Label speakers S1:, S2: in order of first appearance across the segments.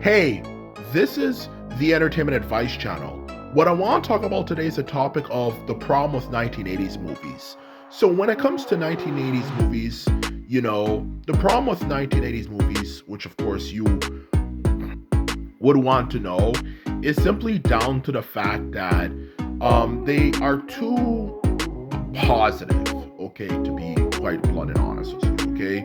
S1: Hey, this is the Entertainment Advice Channel. What I want to talk about today is the topic of the problem with 1980s movies. So when it comes to 1980s movies, the problem with 1980s movies, which of course you would want to know, is simply down to the fact that they are too positive, okay, to be quite blunt and honest with you, okay?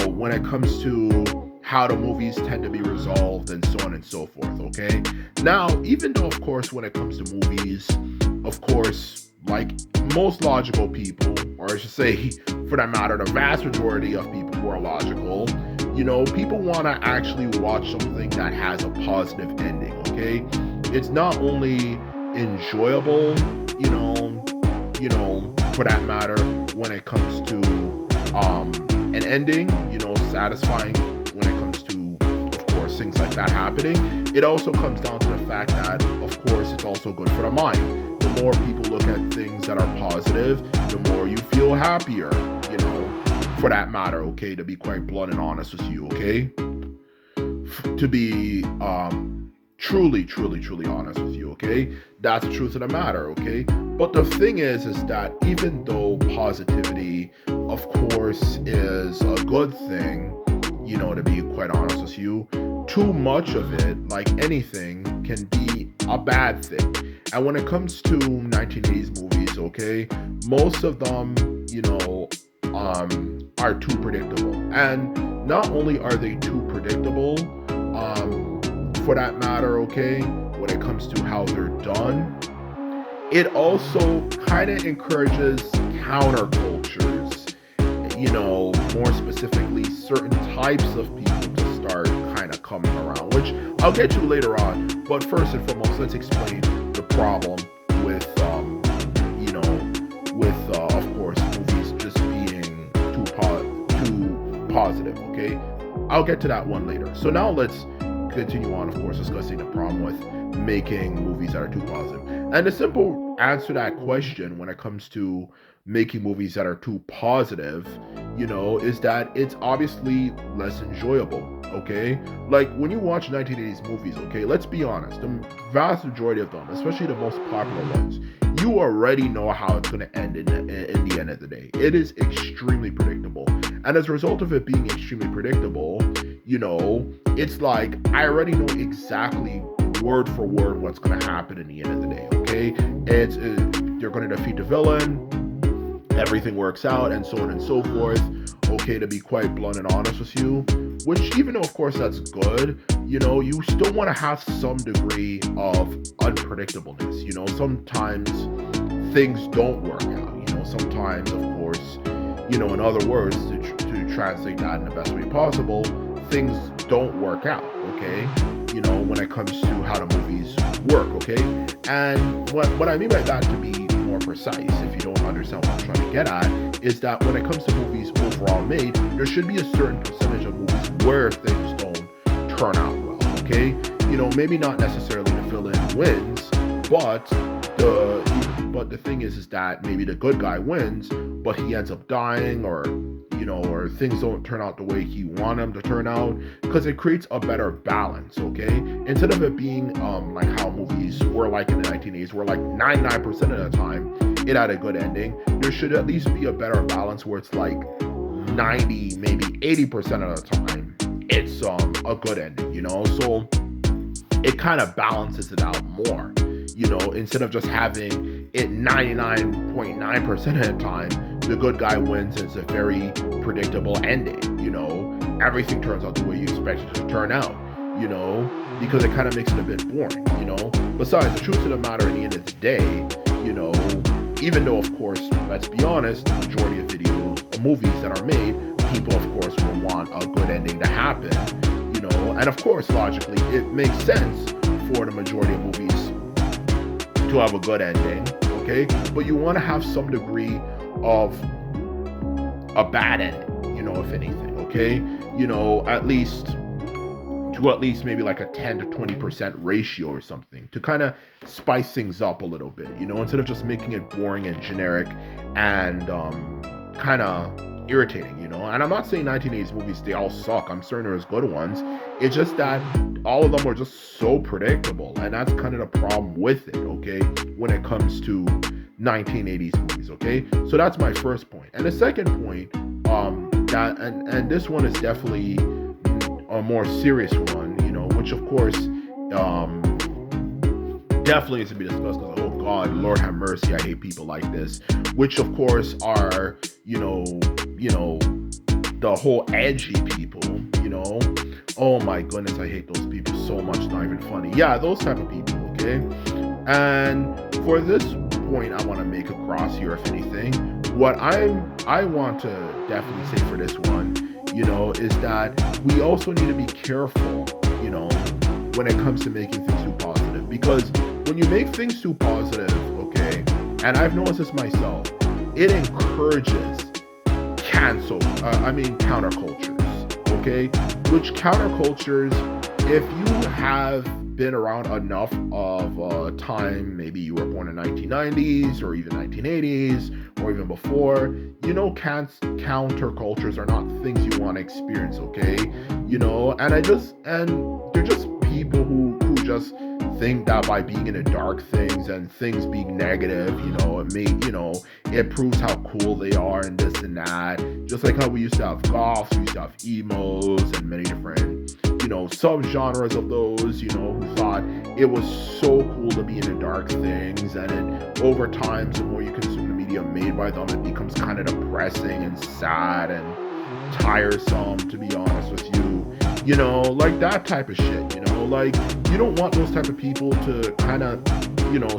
S1: When it comes to how the movies tend to be resolved and so on and so forth, okay? Now, even though, of course, when it comes to movies, of course, like most logical people, or I should say, for that matter, the vast majority of people who are logical, people want to actually watch something that has a positive ending, okay? It's not only enjoyable, for that matter, when it comes to an ending, satisfying when it comes to, of course, things like that happening. It also comes down to the fact that, of course, it's also good for the mind. The more people look at things that are positive, the more you feel happier, for that matter, okay, to be quite blunt and honest with you, okay? To be truly honest with you, okay? That's the truth of the matter, okay? But the thing is that even though positivity, of course, is a good thing, to be quite honest with you, too much of it, like anything, can be a bad thing. And when it comes to 1980s movies, okay, most of them, are too predictable. And not only are they too predictable, for that matter, okay, when it comes to how they're done, it also kind of encourages countercultures, more specifically certain types of people to start kind of coming around, which I'll get to later on. But first and foremost, let's explain the problem with, of course, movies just being too positive, okay? I'll get to that one later. So now let's continue on, of course, discussing the problem with making movies that are too positive. And the simple answer to that question when it comes to making movies that are too positive, is that it's obviously less enjoyable, okay? Like when you watch 1980s movies, okay, let's be honest, the vast majority of them, especially the most popular ones, you already know how it's going to end in the end of the day. It is extremely predictable. And as a result of it being extremely predictable, it's like I already know exactly word for word what's going to happen in the end of the day, okay? They're going to defeat the villain, everything works out, and so on and so forth, okay, to be quite blunt and honest with you, which even though, of course, that's good, you still want to have some degree of unpredictableness, sometimes things don't work out, sometimes, of course, in other words, to translate that in the best way possible, things don't work out, okay? When it comes to how the movies work, okay? And what I mean by that, to be more precise, if you don't understand what I'm trying to get at, is that when it comes to movies overall made, there should be a certain percentage of movies where things don't turn out well, okay? Maybe not necessarily the villain wins, but the thing is that maybe the good guy wins, but he ends up dying, or things don't turn out the way he wanted them to turn out, because it creates a better balance, okay? Instead of it being like how movies were like in the 1980s, where like 99% of the time it had a good ending, there should at least be a better balance where it's like 90, maybe 80% of the time it's a good ending, so it kind of balances it out more, instead of just having it 99.9% of the time the good guy wins. It's a very predictable ending, everything turns out the way you expect it to turn out, because it kind of makes it a bit boring, besides, the truth of the matter, at the end of the day, even though, of course, let's be honest, the majority of movies that are made, people, of course, will want a good ending to happen, and of course, logically, it makes sense for the majority of movies to have a good ending, okay? But you want to have some degree of a bad ending, if anything, okay? At least maybe like a 10 to 20% ratio or something, to kind of spice things up a little bit, instead of just making it boring and generic and kind of irritating, And I'm not saying 1980s movies, they all suck. I'm certain there's good ones. It's just that all of them are just so predictable, and that's kind of the problem with it, okay, when it comes to 1980s movies, okay. So that's my first point. And the second point, that and this one is definitely a more serious one, which of course, definitely needs to be discussed, because oh god, Lord have mercy, I hate people like this, which of course are, the whole edgy people, oh my goodness, I hate those people so much, not even funny. Yeah, those type of people, okay. And for this point I want to make across here, if anything, what I want to definitely say for this one, is that we also need to be careful, when it comes to making things too positive. Because when you make things too positive, okay, and I've noticed this myself, it encourages countercultures, okay? Which countercultures, if you have been around enough of time, maybe you were born in 1990s or even 1980s or even before, countercultures are not things you want to experience, okay? And they're just people who just think that by being into dark things and things being negative, it proves how cool they are and this and that. Just like how we used to have goths, we used to have emos and many different, subgenres of those, who thought it was so cool to be into dark things. And then over time, the more you consume the media made by them, it becomes kind of depressing and sad and tiresome, to be honest with you. Like that type of shit, like you don't want those type of people to kind of,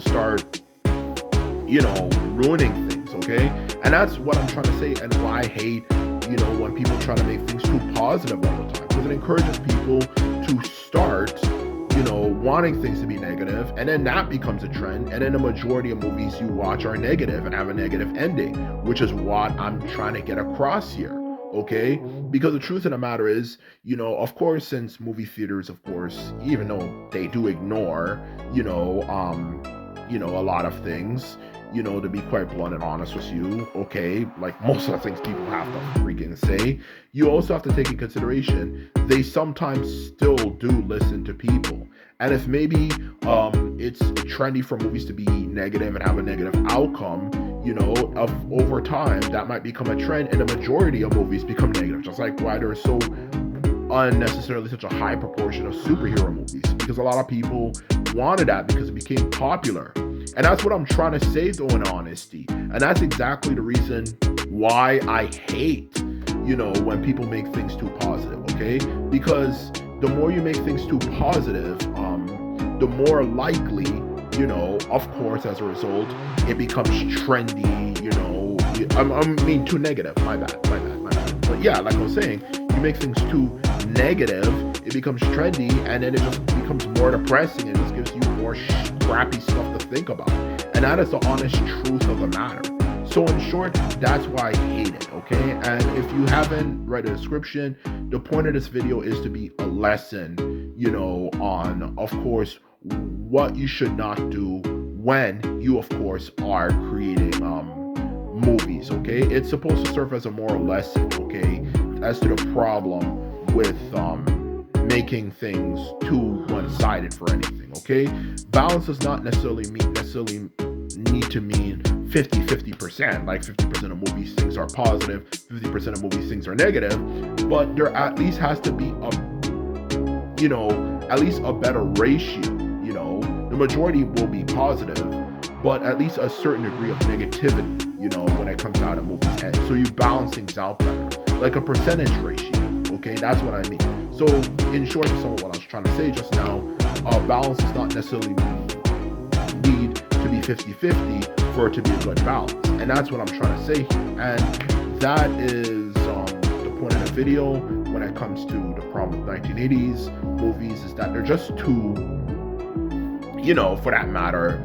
S1: start, ruining things, okay? And that's what I'm trying to say, and why I hate, when people try to make things too positive all the time, because it encourages people to start, wanting things to be negative, and then that becomes a trend, and then the majority of movies you watch are negative and have a negative ending, which is what I'm trying to get across here. Okay, because the truth of the matter is, of course, since movie theaters, of course, even though they do ignore, a lot of things, to be quite blunt and honest with you, okay, like most of the things people have to freaking say, you also have to take in consideration they sometimes still do listen to people. And if maybe it's trendy for movies to be negative and have a negative outcome, of over time, that might become a trend, and the majority of movies become negative. Just like why there's so unnecessarily such a high proportion of superhero movies, because a lot of people wanted that because it became popular. And that's what I'm trying to say, though, in honesty. And that's exactly the reason why I hate, when people make things too positive, okay? Because the more you make things too positive, the more likely, of course, as a result, it becomes trendy, too negative, my bad. But yeah, like I was saying, you make things too negative, it becomes trendy, and then it just becomes more depressing, and it just gives you more crappy stuff to think about. And that is the honest truth of the matter. So in short, that's why I hate it, okay? And if you haven't read the description, the point of this video is to be a lesson, on, of course, what you should not do when you, of course, are creating movies, okay? It's supposed to serve as a moral lesson, okay, as to the problem with making things too one-sided for anything, okay? Balance does not necessarily need to mean 50-50%, like 50% of movies things are positive, 50% of movies things are negative, but there at least has to be at least a better ratio, the majority will be positive, but at least a certain degree of negativity, when it comes out of movies end. So you balance things out better, like a percentage ratio, okay? That's what I mean. So in short, some of what I was trying to say just now, balance does not necessarily need to be 50-50 for it to be a good balance. And that's what I'm trying to say here. And that is the point of the video when it comes to the problem with 1980s movies, is that they're just too, for that matter,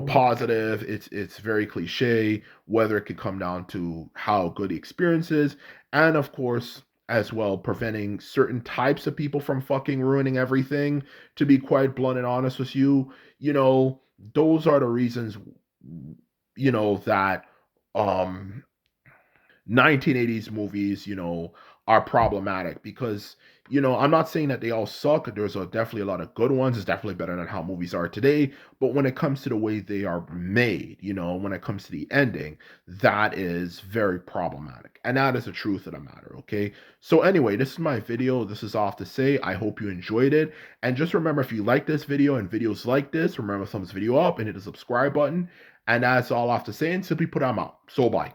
S1: positive. It's very cliche, whether it could come down to how good the experience is, and of course, as well, preventing certain types of people from fucking ruining everything. To be quite blunt and honest with you, those are the reasons, that 1980s movies, are problematic, because, I'm not saying that they all suck. There's definitely a lot of good ones. It's definitely better than how movies are today. But when it comes to the way they are made, when it comes to the ending, that is very problematic. And that is the truth of the matter, okay? So anyway, this is my video. This is all I have to say. I hope you enjoyed it. And just remember, if you like this video and videos like this, remember to thumbs this video up and hit the subscribe button. And that's all I have to say, and simply put them out. So bye.